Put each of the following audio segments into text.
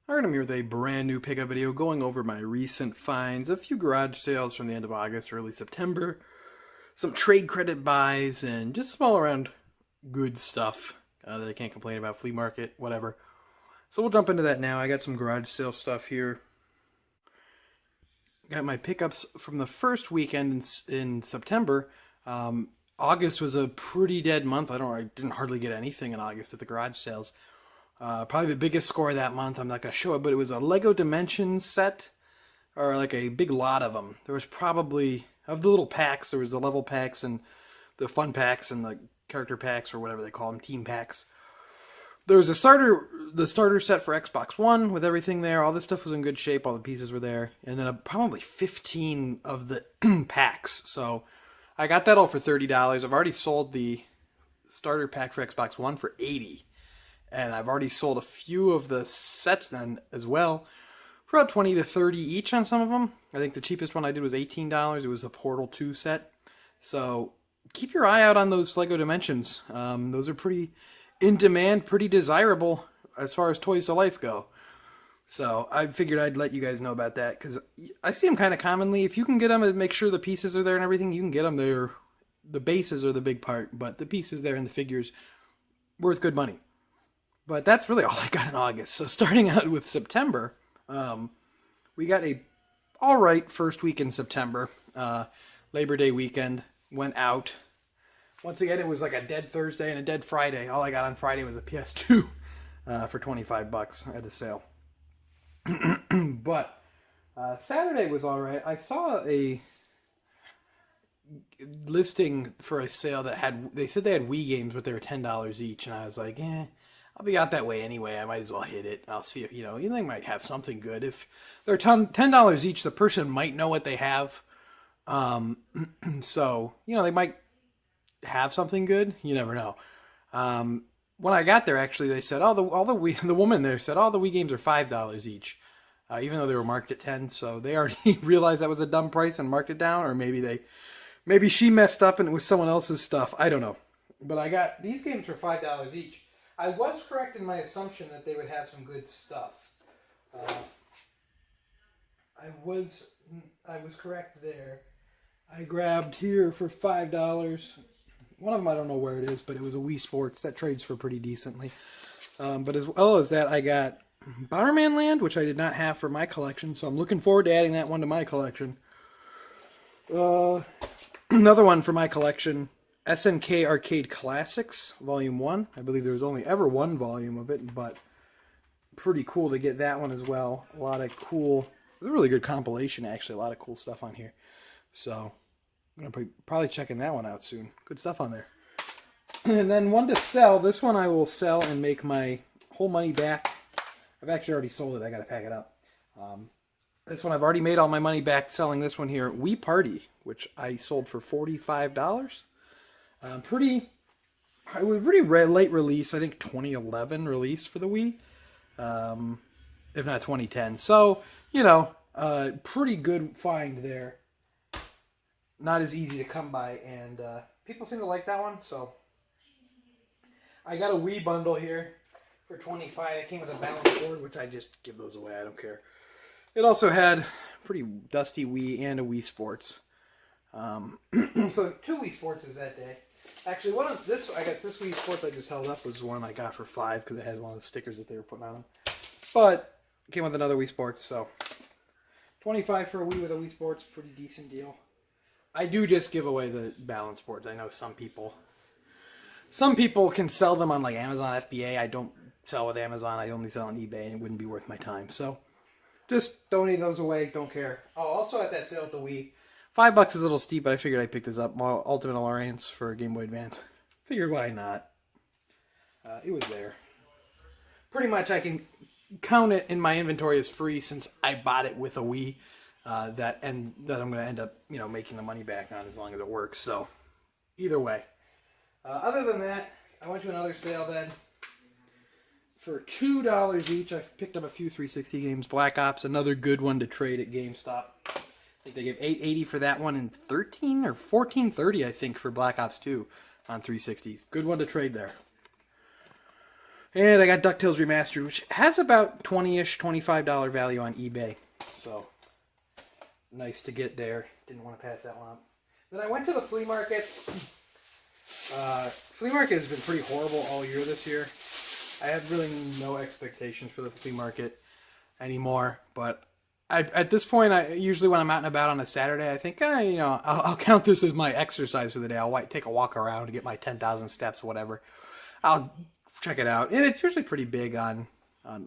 Alright, I'm here with a brand new pickup video going over my recent finds, a few garage sales from the end of August, early September, some trade credit buys, and just small around good stuff that I can't complain about, flea market, whatever. So we'll jump into that now. I got some garage sale stuff here. Got my pickups from the first weekend in September. August was a pretty dead month. I didn't hardly get anything in August at the garage sales. Probably the biggest score of that month, I'm not going to show it, but it was a Lego Dimensions set, or like a big lot of them. There was probably, of the little packs, there was the level packs and the fun packs and the character packs, or whatever they call them, team packs. There was the starter set for Xbox One with everything there. All this stuff was in good shape. All the pieces were there. And then probably 15 of the packs. So I got that all for $30. I've already sold the starter pack for Xbox One for $80. And I've already sold a few of the sets then as well for about $20 to $30 each on some of them. I think the cheapest one I did was $18. It was a Portal 2 set. So keep your eye out on those Lego Dimensions. Those are pretty in demand, pretty desirable as far as toys to life go. So I figured I'd let you guys know about that because I see them kind of commonly. If you can get them and make sure the pieces are there and everything, you can get them there. The bases are the big part, but the pieces there and the figures worth good money. But that's really all I got in August. So starting out with September, we got a all right first week in September. Labor Day weekend, went out. Once again, it was like a dead Thursday and a dead Friday. All I got on Friday was a PS2 for $25 at the sale. But Saturday was all right. I saw a listing for a sale that they said they had Wii games, but they were $10 each. And I was like, I'll be out that way anyway. I might as well hit it. I'll see if, they might have something good. If they're $10 each, the person might know what they have. So, they might have something good. You never know. When I got there, actually, they said, the woman there said, the Wii games are $5 each. Even though they were marked at 10. So they already realized that was a dumb price and marked it down. Or maybe she messed up and it was someone else's stuff. I don't know. But I got these games for $5 each. I was correct in my assumption that they would have some good stuff. I was correct there. I grabbed here for $5. One of them I don't know where it is, but it was a Wii Sports that trades for pretty decently. But as well as that, I got Bomberman Land, which I did not have for my collection, so I'm looking forward to adding that one to my collection. Another one for my collection. SNK Arcade Classics, Volume 1. I believe there was only ever one volume of it, but pretty cool to get that one as well. A lot of cool, it's a really good compilation, actually. A lot of cool stuff on here. So, I'm going to be probably checking that one out soon. Good stuff on there. And then one to sell. This one I will sell and make my whole money back. I've actually already sold it. I got to pack it up. This one I've already made all my money back selling this one here. Wii Party, which I sold for $45. It was pretty late release. I think 2011 release for the Wii, if not 2010. So, pretty good find there. Not as easy to come by, and people seem to like that one. So, I got a Wii Bundle here for $25. It came with a balance board, which I just give those away. I don't care. It also had pretty dusty Wii and a Wii Sports. So 2 Wii Sports is that day. Actually, this Wii Sports I just held up was one I got for $5 because it has one of the stickers that they were putting on them. But it came with another Wii Sports, so $25 for a Wii with a Wii Sports, pretty decent deal. I do just give away the balance boards. I know some people can sell them on like Amazon FBA. I don't sell with Amazon. I only sell on eBay, and it wouldn't be worth my time. So just donate those away. Don't care. Oh, also at that sale at the Wii. $5 is a little steep, but I figured I'd pick this up. Ultimate Alliance for Game Boy Advance. Figured why not. It was there. Pretty much I can count it in my inventory as free since I bought it with a Wii. That I'm going to end up, making the money back on as long as it works. So, either way. Other than that, I went to another sale then. For $2 each, I picked up a few 360 games. Black Ops, another good one to trade at GameStop. I think they gave $8.80 for that one and $13 or $14.30, I think, for Black Ops 2 on 360s. Good one to trade there. And I got DuckTales Remastered, which has about 20-ish, $25 value on eBay. So, nice to get there. Didn't want to pass that one up. Then I went to the flea market. Flea market has been pretty horrible all year this year. I have really no expectations for the flea market anymore. But at this point, usually when I'm out and about on a Saturday, I think, I'll count this as my exercise for the day. I'll take a walk around to get my 10,000 steps or whatever. I'll check it out. And it's usually pretty big on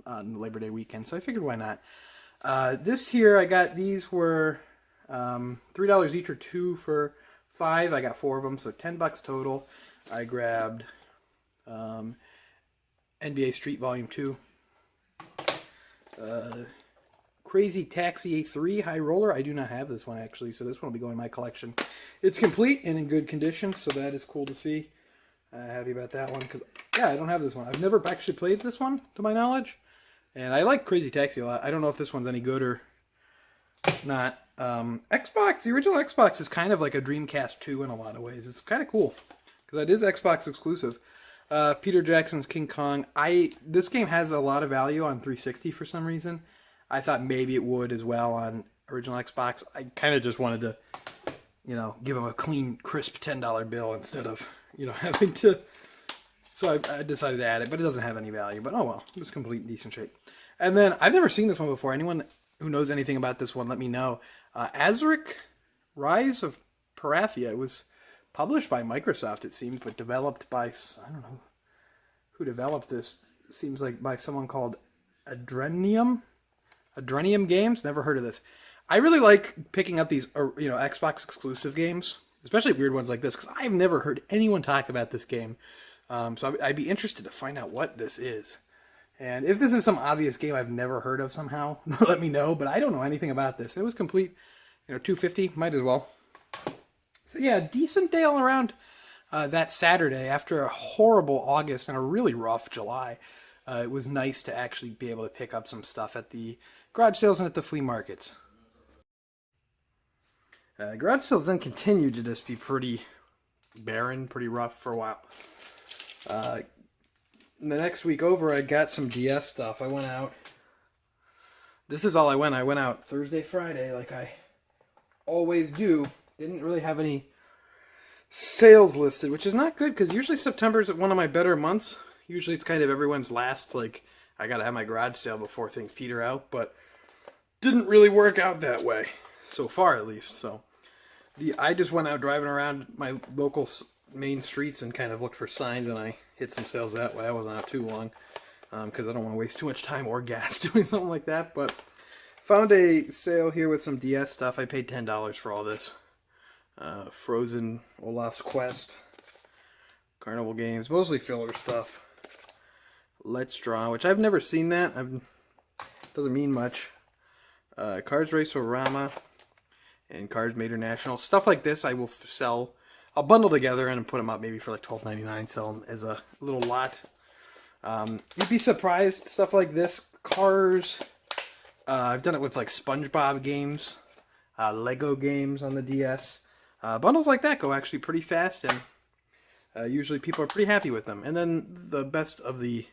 Labor Day weekend, so I figured why not. This year, I got these were $3 each or 2 for $5. I got 4 of them, so $10 total. I grabbed NBA Street Volume 2. Crazy Taxi 3 High Roller. I do not have this one, actually, so this one will be going in my collection. It's complete and in good condition, so that is cool to see. Happy about that one, because, yeah, I don't have this one. I've never actually played this one, to my knowledge. And I like Crazy Taxi a lot. I don't know if this one's any good or not. Xbox, the original Xbox is kind of like a Dreamcast 2 in a lot of ways. It's kind of cool, because that is Xbox exclusive. Peter Jackson's King Kong. This game has a lot of value on 360 for some reason. I thought maybe it would as well on original Xbox. I kind of just wanted to, give them a clean, crisp $10 bill instead of, having to. So I decided to add it, but it doesn't have any value. But oh well, it was complete in decent shape. And then I've never seen this one before. Anyone who knows anything about this one, let me know. Azuric Rise of Parathia. It was published by Microsoft, it seems, but developed by, I don't know who developed this. It seems like by someone called Adrenium Games. Never heard of this. I really like picking up these, Xbox exclusive games, especially weird ones like this, because I've never heard anyone talk about this game. So I'd be interested to find out what this is. And if this is some obvious game I've never heard of somehow, let me know. But I don't know anything about this. It was complete, $250, might as well. So yeah, decent day all around that Saturday after a horrible August and a really rough July. It was nice to actually be able to pick up some stuff at the garage sales and at the flea markets. Garage sales then continued to just be pretty barren, pretty rough for a while. The next week over, I got some DS stuff. I went out. This is all I went. I went out Thursday, Friday, like I always do. Didn't really have any sales listed, which is not good, because usually September is one of my better months. Usually it's kind of everyone's last, like, I gotta have my garage sale before things peter out, but didn't really work out that way. So far, at least. So, I just went out driving around my local main streets and kind of looked for signs, and I hit some sales that way. I wasn't out too long because I don't want to waste too much time or gas doing something like that. But found a sale here with some DS stuff. I paid $10 for all this. Frozen Olaf's Quest, Carnival Games, mostly filler stuff. Let's Draw, which I've never seen that. Doesn't mean much. Cards Race-O-Rama and Cards Made International. Stuff like this I will sell. I'll bundle together and put them up maybe for like $12.99. Sell them as a little lot. You'd be surprised. Stuff like this. Cars. I've done it with like SpongeBob games. Lego games on the DS. Bundles like that go actually pretty fast, and usually people are pretty happy with them. And then the best of the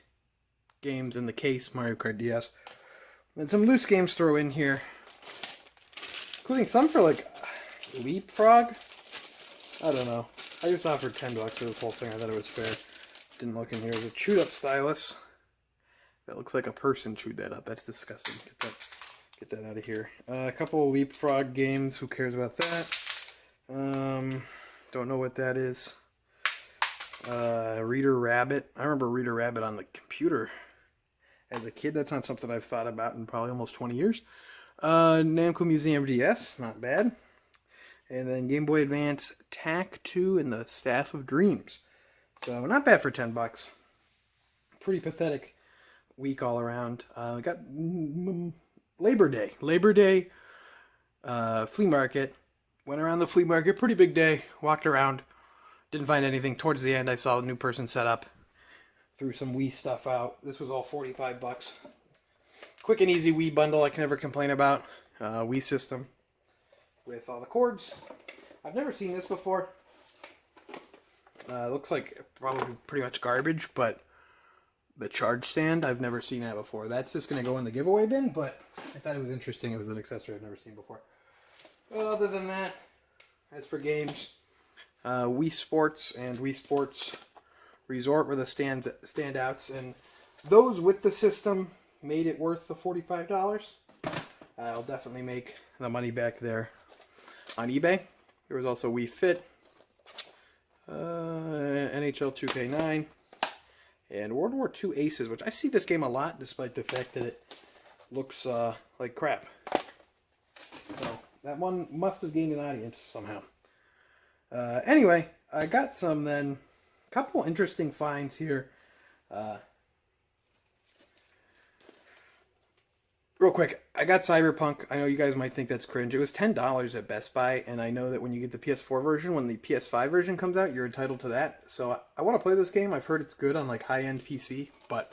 games in the case, Mario Kart DS. And some loose games throw in here, including some for like Leapfrog. I don't know. I just offered $10 for this whole thing. I thought it was fair. Didn't look in here. There's a chewed up stylus. That looks like a person chewed that up. That's disgusting. Get that out of here. A couple of Leapfrog games. Who cares about that? Don't know what that is. Reader Rabbit. I remember Reader Rabbit on the computer as a kid. That's not something I've thought about in probably almost 20 years. Namco Museum DS. Not bad. And then Game Boy Advance, TAC 2, and the Staff of Dreams. So, not bad for $10. Pretty pathetic week all around. We got Labor Day. Labor Day flea market. Went around the flea market. Pretty big day. Walked around. Didn't find anything. Towards the end, I saw a new person set up. Threw some Wii stuff out. This was all $45. Quick and easy Wii bundle I can never complain about. Wii system. With all the cords. I've never seen this before. Looks like probably pretty much garbage, but the charge stand. I've never seen that before. That's just going to go in the giveaway bin, but I thought it was interesting. It was an accessory I've never seen before. Well, other than that, as for games, Wii Sports and Wii Sports Resort were the standouts, and those with the system made it worth the $45. I'll definitely make the money back there on eBay. There was also Wii Fit, NHL 2K9, and World War II Aces, which I see this game a lot, despite the fact that it looks like crap. So that one must have gained an audience somehow. Anyway, I got some then. A couple interesting finds here. Real quick, I got Cyberpunk. I know you guys might think that's cringe. It was $10 at Best Buy, and I know that when you get the PS4 version, when the PS5 version comes out, you're entitled to that. So I want to play this game. I've heard it's good on like high-end PC, but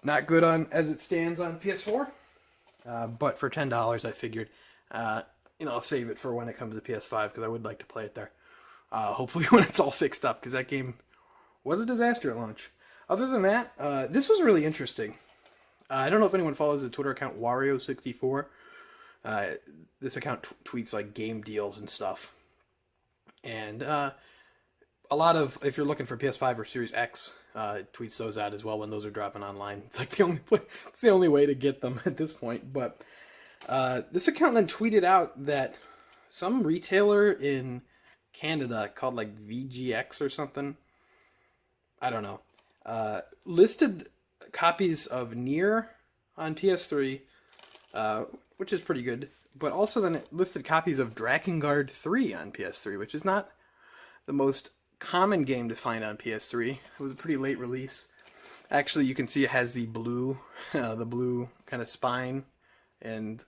not good on as it stands on PS4. But for $10, I figured, I'll save it for when it comes to PS5 because I would like to play it there. Hopefully when it's all fixed up, because that game was a disaster at launch. Other than that, this was really interesting. I don't know if anyone follows the Twitter account Wario64. This account tweets like game deals and stuff. And a lot of, if you're looking for PS5 or Series X, tweets those out as well when those are dropping online. It's like it's the only way to get them at this point. But this account then tweeted out that some retailer in Canada called like VGX or something, I don't know, listed copies of Nier on PS3, which is pretty good, but also then it listed copies of Drakengard 3 on PS3, which is not the most common game to find on PS3. It was a pretty late release. Actually, you can see it has the blue kind of spine and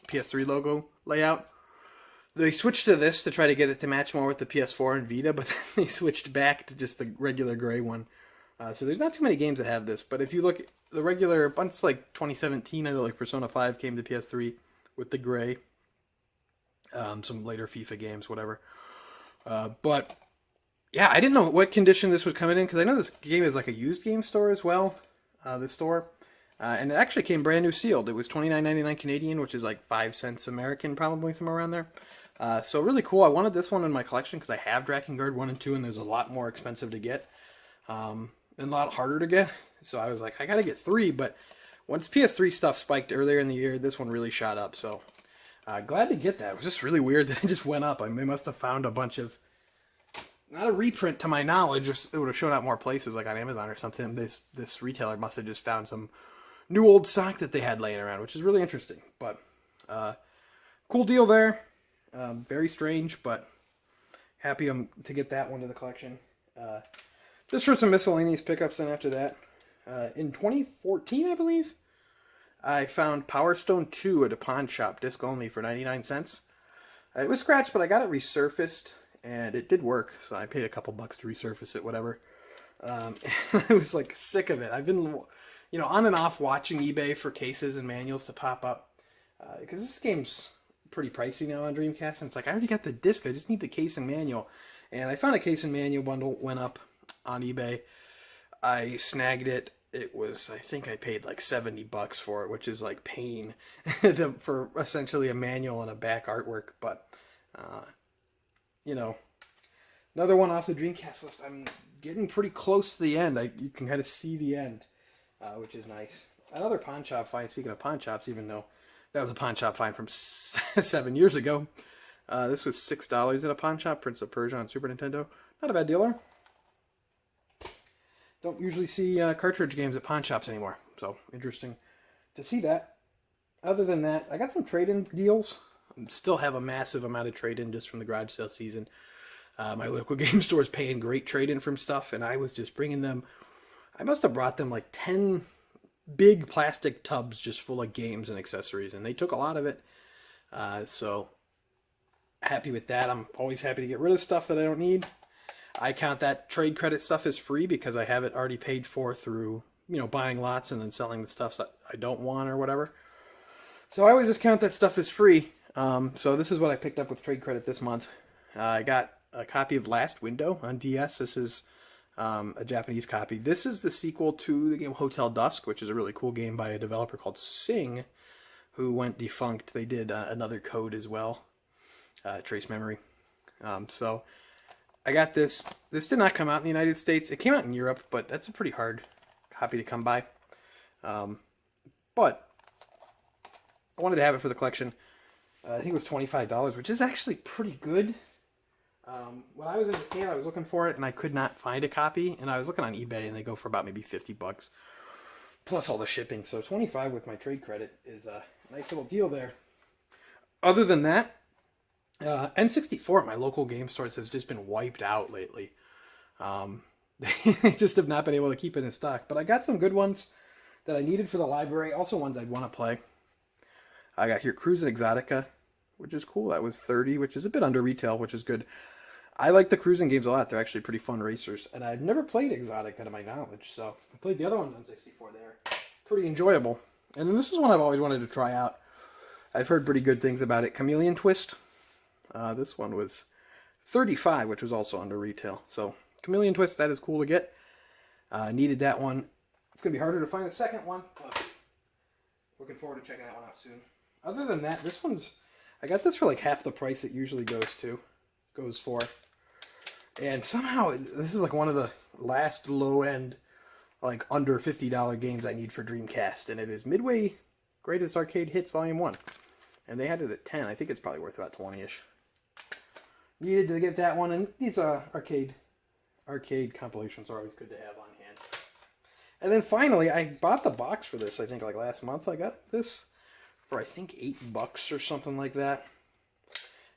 PS3 logo layout. They switched to this to try to get it to match more with the PS4 and Vita, but then they switched back to just the regular gray one. So there's not too many games that have this, but if you look at the regular, bunch like 2017, I know like Persona 5 came to PS3 with the gray. Some later FIFA games, whatever. But yeah, I didn't know what condition this was coming in, because I know this game is like a used game store as well, this store. And it actually came brand new sealed. It was $29.99 Canadian, which is like 5 cents American, probably somewhere around there. So really cool. I wanted this one in my collection because I have Drakengard 1 and 2, and there's a lot more expensive to get. And a lot harder to get. So I was like, I gotta get 3, but once PS3 stuff spiked earlier in the year, this one really shot up. So glad to get that. It was just really weird that it just went up. I mean, they must have found a bunch of, not a reprint to my knowledge, just it would have shown up more places like on Amazon or something. This retailer must have just found some new old stock that they had laying around, which is really interesting. But cool deal there. Very strange, but happy to get that one to the collection. Just for some miscellaneous pickups then after that. In 2014, I believe, I found Power Stone 2 at a pawn shop, disc only, for 99 cents. It was scratched, but I got it resurfaced, and it did work, so I paid a couple bucks to resurface it, whatever. I was like sick of it. I've been, on and off watching eBay for cases and manuals to pop up, because this game's pretty pricey now on Dreamcast, and it's like, I already got the disc, I just need the case and manual. And I found a case and manual bundle, went up on eBay. I snagged it. It was, I think I paid like $70 for it, which is like pain for essentially a manual and a back artwork. But, another one off the Dreamcast list. I'm getting pretty close to the end. You can kind of see the end, which is nice. Another pawn shop find, speaking of pawn shops, even though that was a pawn shop find from 7 years ago. This was $6 at a pawn shop, Prince of Persia on Super Nintendo. Not a bad dealer. Don't usually see cartridge games at pawn shops anymore, so interesting to see that. Other than that, I got some trade-in deals. Still have a massive amount of trade-in just from the garage sale season. My local game store is paying great trade-in from stuff, and I was just bringing them. I must have brought them like 10 big plastic tubs just full of games and accessories, and they took a lot of it. So happy with that. I'm always happy to get rid of stuff that I don't need. I count that trade credit stuff as free because I have it already paid for through, buying lots and then selling the stuff that I don't want or whatever. So I always just count that stuff as free. So this is what I picked up with trade credit this month. I got a copy of Last Window on DS. This is a Japanese copy. This is the sequel to the game Hotel Dusk, which is a really cool game by a developer called Sing, who went defunct. They did another Code as well, Trace Memory. So I got this. This did not come out in the United States. It came out in Europe, but that's a pretty hard copy to come by. But I wanted to have it for the collection. I think it was $25, which is actually pretty good. When I was in Japan, I was looking for it, and I could not find a copy. And I was looking on eBay, and they go for about maybe $50, plus all the shipping. So $25 with my trade credit is a nice little deal there. Other than that, N64 at my local game stores has just been wiped out lately. They just have not been able to keep it in stock. But I got some good ones that I needed for the library. Also ones I'd want to play. I got here Cruis'n Exotica, which is cool. That was $30, which is a bit under retail, which is good. I like the cruising games a lot. They're actually pretty fun racers. And I've never played Exotica to my knowledge. So I played the other ones on 64 there. Pretty enjoyable. And then this is one I've always wanted to try out. I've heard pretty good things about it. Chameleon Twist. This one was $35, which was also under retail. So Chameleon Twist, that is cool to get. Needed that one. It's going to be harder to find the second one. But looking forward to checking that one out soon. Other than that, this one's... I got this for like half the price it usually goes for. And somehow, this is like one of the last low-end, like under $50 games I need for Dreamcast. And it is Midway Greatest Arcade Hits Volume 1. And they had it at 10. I think it's probably worth about 20-ish. Needed to get that one. And these arcade compilations are always good to have on hand. And then finally, I bought the box for this, I think like last month. I got this for I think $8 or something like that.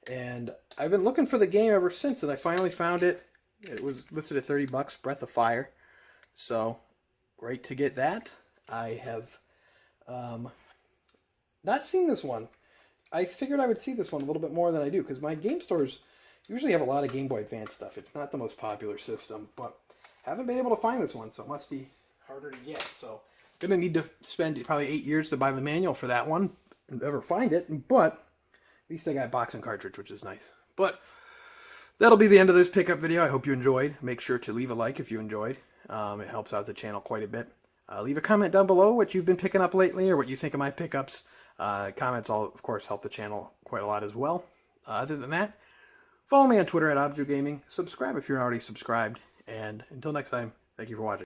And I've been looking for the game ever since, and I finally found it. It was listed at $30, Breath of Fire. So, great to get that. I have not seen this one. I figured I would see this one a little bit more than I do, because my game stores usually have a lot of Game Boy Advance stuff. It's not the most popular system, but haven't been able to find this one, so it must be harder to get. So, gonna need to spend probably 8 years to buy the manual for that one, and ever find it, but at least I got box and cartridge, which is nice. But that'll be the end of this pickup video. I hope you enjoyed. Make sure to leave a like if you enjoyed. It helps out the channel quite a bit. Leave a comment down below what you've been picking up lately or what you think of my pickups. Comments all, of course, help the channel quite a lot as well. Other than that, follow me on Twitter at ObjuGaming. Subscribe if you're already subscribed. And until next time, thank you for watching.